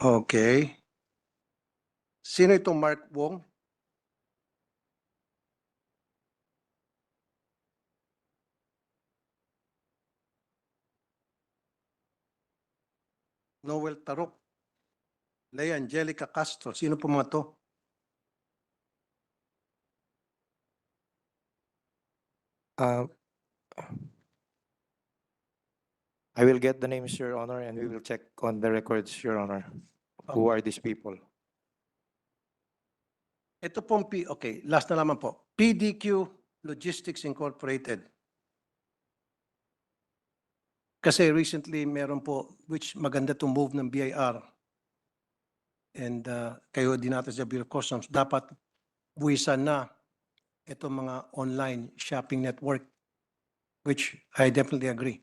Okay. Sino itong Mark Wong? Noel Tarok? Lea Angelica Castro? Sino po mga to? Uh, I will get the names, Your Honor, and we will check on the records, Your Honor. Who are these people? Ito pong okay, last na naman po. PDQ Logistics Incorporated. Kasi recently meron po, which maganda to move ng BIR. And kayo din natin sa Bureau of Customs, dapat buwisan na itong mga online shopping network, which I definitely agree.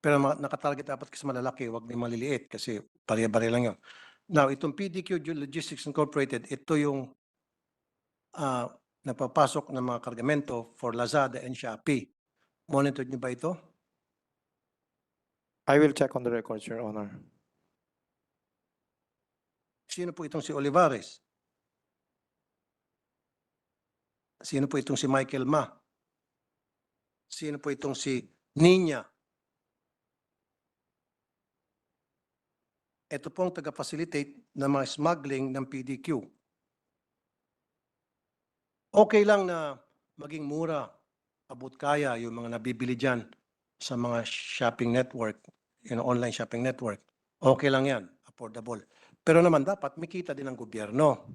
Pero nakatarget dapat kasi malalaki, wag din maliliit kasi pare-pare lang yun. Now, itong PDQ Logistics Incorporated, ito yung napapasok ng mga kargamento for Lazada and Shopee. Monitor niyo ba ito? I will check on the records, Your Honor. Sino po itong si Olivares? Sino po itong si Michael Ma? Sino po itong si Nina? Ito pong taga-facilitate ng mga smuggling ng PDQ. Okay lang na maging mura, abot kaya yung mga nabibili dyan sa mga shopping network, online shopping network. Okay lang yan, affordable. Pero naman dapat may kita din ng gobyerno.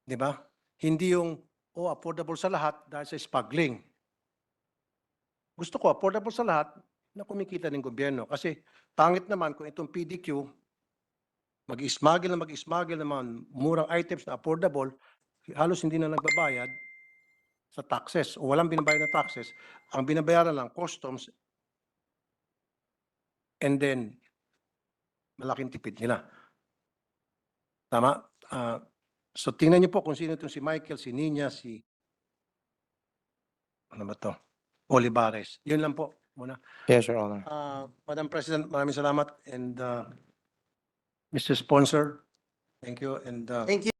Di ba? Hindi yung, affordable sa lahat dahil sa smuggling. Gusto ko affordable sa lahat na kumikita ng gobyerno. Kasi pangit naman kung itong PDQ, mag-smuggle ng mga murang items na affordable, halos hindi na nagbabayad sa taxes o walang binabayad na taxes. Ang binabayaran lang, customs, and then malaking tipid nila. Tama? So tingnan niyo po kung sino itong si Michael, si Nina, si ano ba to? Olivares. Yun lang po muna. Yes, Your Honor. Madam President, maraming salamat. And Mr. Sponsor, thank you. And Thank you.